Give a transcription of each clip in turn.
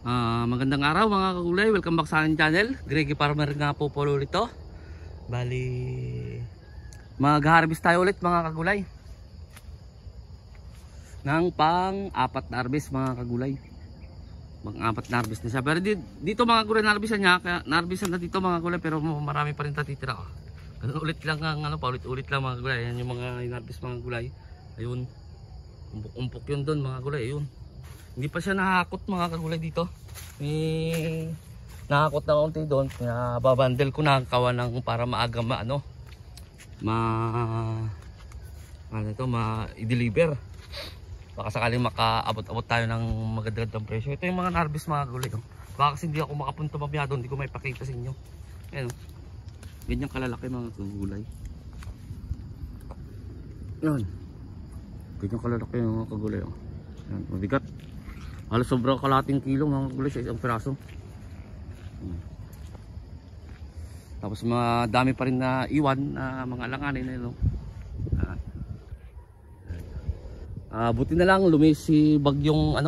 Magandang araw mga kagulay, welcome back sa aking channel. Greggy Farmer nga po ulit to. Bali, mag-harvest tayo ulit mga kagulay ng pang-apat na harvest mga kagulay. Pang-apat na harvest na siya. Pero dito mga kagulay, na-harvestan niya. Kaya na-harvestan na dito mga kagulay, pero marami pa rin tatitira. Ganun ulit lang ang paulit-ulit lang mga kagulay. Yan yung mga in-harvest mga kagulay. Ayun, umpok-umpok yun doon mga kagulay. Ayun, hindi pa siya nakakot mga kagulay dito. Nakakot na konti doon. Babandel ko na kawan ng para maaga ma-deliver. Baka sakaling makaabot-abot tayo ng magandang presyo. Ito yung mga harvest mga kagulay. Baka kasi hindi ako makapunta mamaya doon, hindi ko may pakita sa inyo. Ayan, ganyan kalalaki mga kagulay. Yan, ganyan kalalaki mga kagulay. Yan, mabigat. Halos sobrang kalating kilo mga kagulay sa isang piraso. Tapos madami pa rin na iwan na mga alanganin na yun. Buti na lang lumis si bagyong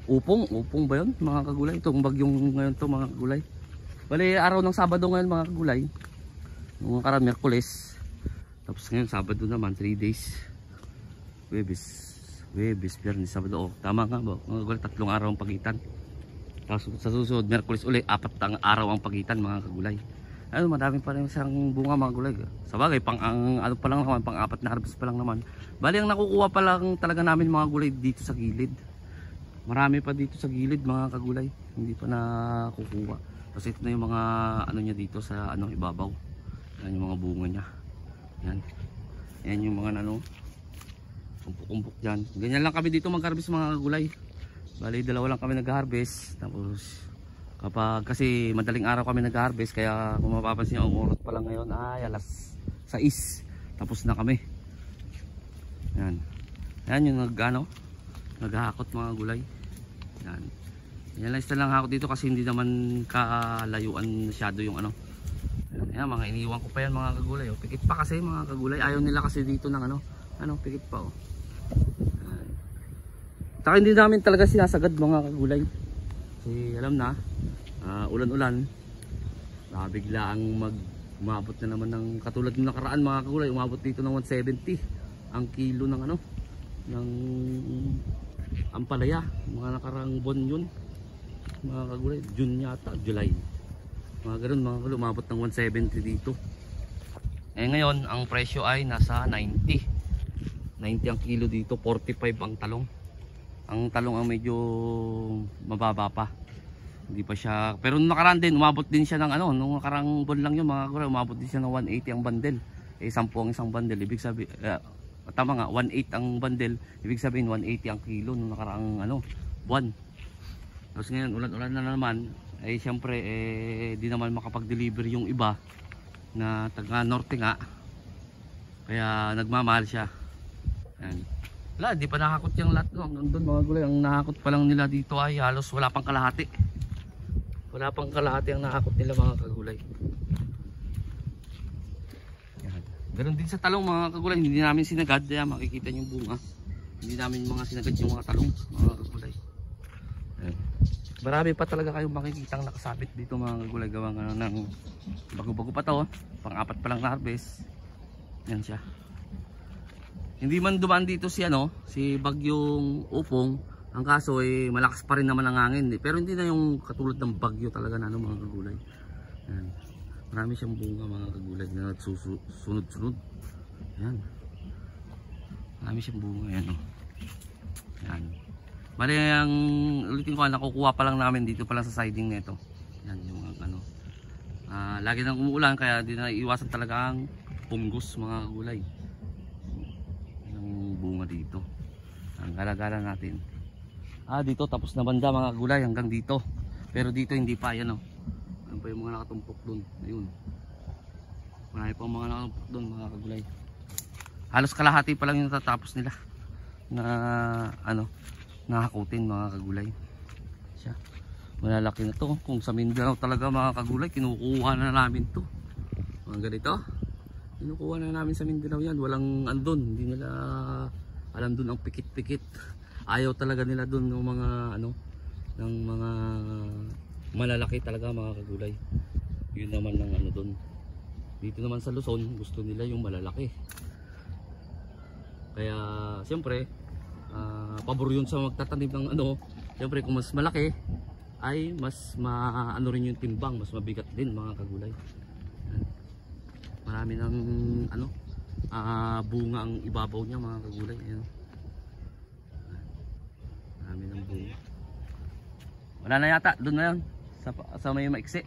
upong ba yun mga kagulay? Itong bagyong ngayon to mga kagulay. Bali araw ng Sabado ngayon mga kagulay. Nung karaan Miyerkules. Tapos ngayon Sabado naman 3 days. Webes, Biyernes, Sabado. Tama nga ba? Mga kagulay, 3 araw ang pagitan. Tapos sa susunod, Miyerkules uli, 4 araw ang pagitan mga kagulay. Ayun, madami pa rin siyang bunga mga kagulay. Sa bagay, ano pa lang naman, pang-4 na harvest pa lang naman. Bali, ang nakukuha pa lang talaga namin mga gulay dito sa gilid. Marami pa dito sa gilid mga kagulay. Hindi pa nakukuha. Tapos ito na yung mga niya dito sa ibabaw. Yan yung mga bunga niya. Yan yung mga umpok-umpok dyan. Ganyan lang kami dito mag-harvest mga kagulay. Bali 2 lang kami nag-harvest. Tapos kasi madaling araw kami nag-harvest, kaya kung mapapansin nyo, ang oras pa lang ngayon ay alas 6. Tapos na kami. Yan yung naghahakot mga gulay. Yan lang lang hakot dito kasi hindi naman kalayuan masyado yung Yan, mga iniwan ko pa yan mga kagulay. Pikit pa kasi mga kagulay. Ayaw nila kasi dito ng pikit pa. Saka hindi namin talaga sinasagad mga kagulay. Kasi alam na, ulan-ulan, bigla ang umabot na naman ng katulad ng nakaraan mga kagulay. Umabot dito ng 170 ang kilo ng ng ampalaya. Mga nakaraang buwan yun mga kagulay, June yata, July, mga ganun mga kagulay. Umabot ng 170 dito. Ngayon ang presyo ay nasa 90 ang kilo dito. 45 ang talong. Ang talong ang medyo mababa pa. Hindi pa siya, pero nung nakaraan din umabot din siya ng nung nakarang buwan lang yun mga kagulay, umabot din siya ng 180 ang bundle. 10 ang isang bundle, ibig sabihin tama nga, 18 ang bundle, ibig sabihin 180 ang kilo nung nakaraang buwan. Tapos ngayon ulan-ulan na naman, siyempre di naman makapag-deliver yung iba na taga norte nga, kaya nagmamahal siya. Wala, di pa nakakot yung lahat hanggang doon mga gulay. Ang nakakot pa lang nila dito ay halos wala pang kalahati. Wala pang kalahati ang nakakot nila mga kagulay. Ganon din sa talong mga kagulay. Hindi namin sinagad, kaya makikita yung bunga. Hindi namin sinagad yung mga talong mga kagulay. Marami pa talaga kayong makikitang nakasabit dito mga kagulay. Gawa ng bago-bago pa to. Pang-4 pa lang na harvest. Yan siya. Hindi man dumaan dito si bagyong upong. Ang kaso malakas pa rin naman ang hangin. Pero hindi na yung katulad ng bagyo talaga na mga kagulay. Marami siyang bunga mga kagulay na nagsusunod-sunod. Yan. Marami siyang bunga yan. Yan. Bali ang ulitin ko, nakukuha pa lang namin dito pa lang sa siding nito. Yan yung lagi nang umuulan, kaya di na iwasan talaga ang punggos mga kagulay. Bunga dito ang galagala natin. Dito tapos na banda mga gulay hanggang dito, pero dito hindi pa. Yan ano pa yung mga nakatumpok dun. Ayun, marami pa mga nakatumpok dun mga kagulay. Halos kalahati pa lang yung tatapos nila na nakakutin mga kagulay siya. Malalaki na to. Kung sa Mindanao talaga mga kagulay, kinukuha na namin to mga ganito. Kinukuha na namin sa Mindanao yan. Walang andun, hindi nila alam dun ang pikit-pikit. ayaw talaga nila doon ng mga ano, ng mga malalaki talaga mga kagulay. Yun naman ng ano doon. Dito naman sa Luzon, gusto nila yung malalaki. Kaya siyempre pabor yun sa magtatanim ng ano. Siyempre kung mas malaki ay mas maano rin yung timbang, mas mabigat din mga kagulay. Marami ng ano bunga ang ibabaw niya mga kagulay. Ayan. Marami ng bunga. Wala na yata, doon na yun sa may maiksi.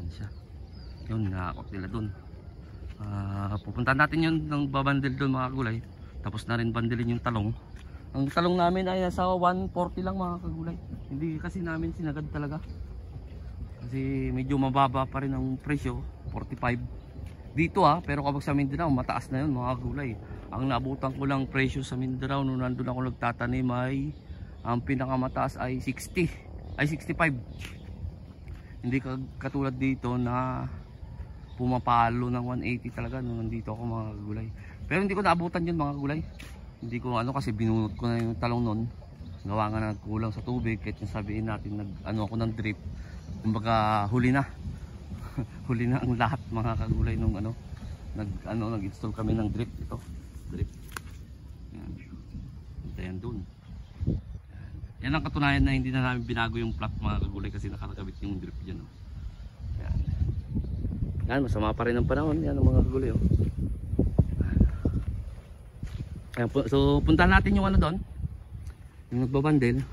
Yan siya. Yun, nakakot nila doon. Pupuntahan natin yun ng babandil doon mga kagulay. Tapos na rin bandilin yung talong. Ang talong namin ay nasa 140 lang mga kagulay. Hindi kasi namin sinagad talaga. Kasi medyo mababa pa rin ang presyo, 45. Dito pero kapag sa Mindanao mataas na yun mga kagulay. Ang naabutan ko lang presyo sa Mindanao nung nandun ako nagtatanim ay ang pinakamataas ay 60, ay 65. Hindi katulad dito na pumapalo ng 180 talaga nung nandito ako mga kagulay. Pero hindi ko naabutan yun mga kagulay. Hindi ko ano kasi binunot ko na yung talong nun. Gawa nga na nagkulang sa tubig kahit yung sabihin natin ano ako ng drip. Kumbaga huli na. Huli na ang lahat mga kagulay nung nag-install kami ng drip ito. Drip. Yan. Hintayan dun. Yan ang katunayan na hindi na namin binago yung plot mga kagulay kasi nakakabit yung drip diyan. Yan. Yan, masama pa rin ang panahon yan mga kagulay. Ayan, so puntahan natin yung ano doon. Yung nagbabandel.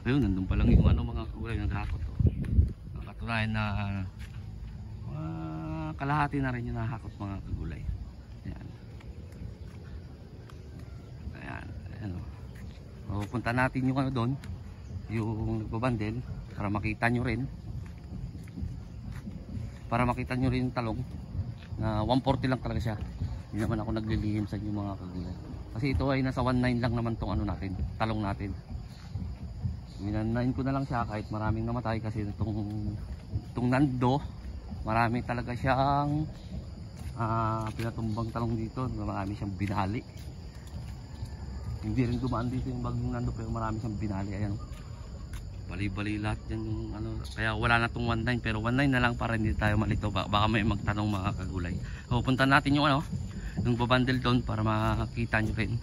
Ayun, nandun pa lang yung ano mga kagulay naghakot. Nakatunayan na kalahati na rin yung nahakot mga kagulay. Ayan. Ayan. Ayan o. So, puntahan natin yung ano doon. Yung nagbabandel. Para makita nyo rin. Para makita nyo rin yung talong. Na 140 lang talaga siya. Hindi naman ako naglilihim sa inyo mga kagulay. Kasi ito ay nasa 19 lang naman tong ano natin, talong natin. Minanain ko na lang siya kahit maraming namatay kasi itong nando, marami talaga siyang pinatumbang talong dito, marami siyang binali. Hindi rin dumaan dito yung bagong nando pero marami siyang binali. Ayan. Bali-bali lahat yan yung ano, kaya wala na tong 19 pero 19 na lang para hindi tayo malito. Baka may magtanong mga kagulay. So punta natin yung ano, yung babandel doon para makita nyo rin.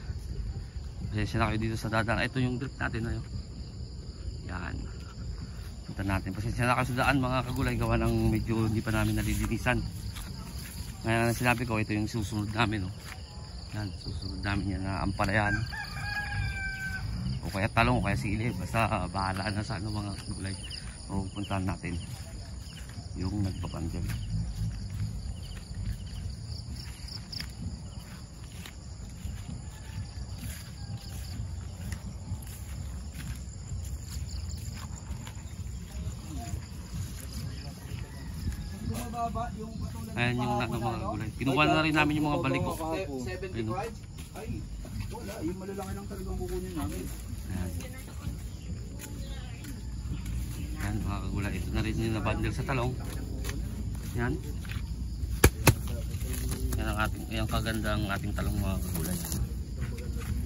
Kasi na kayo dito sa dadaan. Ito yung drip natin na yun. Yan. Punta natin. Pasensya na kayo sa daan mga kagulay. Gawa ng medyo hindi pa namin nalilinisan. Ngayon sinabi ko ito yung susunod namin. Yan. Susunod namin yan na ampalayan. O kaya talong o kaya sili. Basta bahala na sa ano mga kagulay. O puntahan natin yung nagbabandel. Ayan yung mga kagulay. Kinuha na rin namin yung mga baligo. 75? Ay, wala. Yung malalaki lang talagang kukunin namin. Ayan. Ayan mga kagulay. Ito na rin yung nabundle sa talong. Yan. Yan ang ating, yung kaganda ang ating talong mga kagulay.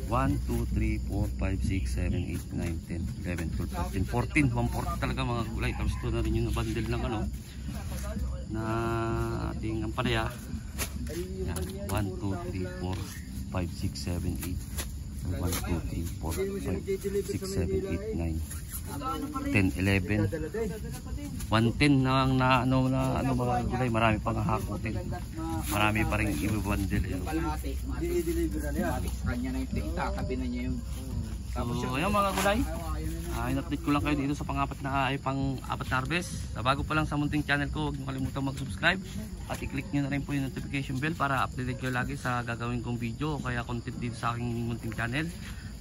1, 2, 3, 4, 5, 6, 7, 8, 9, 10, 11, 12, 13, 14 talaga mga kagulay. Tapos ito na rin yung nabundle ng ano na ating ampalaya. 1, 2, 3, 4, 5, 6, 7, 8 1, 2, 3, 4, 5, 6, 7, 8, 9 10, 11 110 na ano mga gulay. Marami pang hahakutin. Marami pa rin ibabandel. I-deliver na niya. Kanya na yung tikta. Kabi na niya yung... So ayun mga gulay, in-update ko lang kayo dito sa pang-apat na harvest. Bago pa lang sa munting channel ko, huwag niyo kalimutang mag-subscribe at i-click nyo na rin po yung notification bell para updated kayo lagi sa gagawin kong video o kaya content dito sa aking munting channel.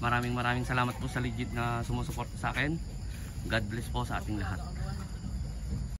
Maraming salamat po sa legit na sumusuporta sa akin. God bless po sa ating lahat.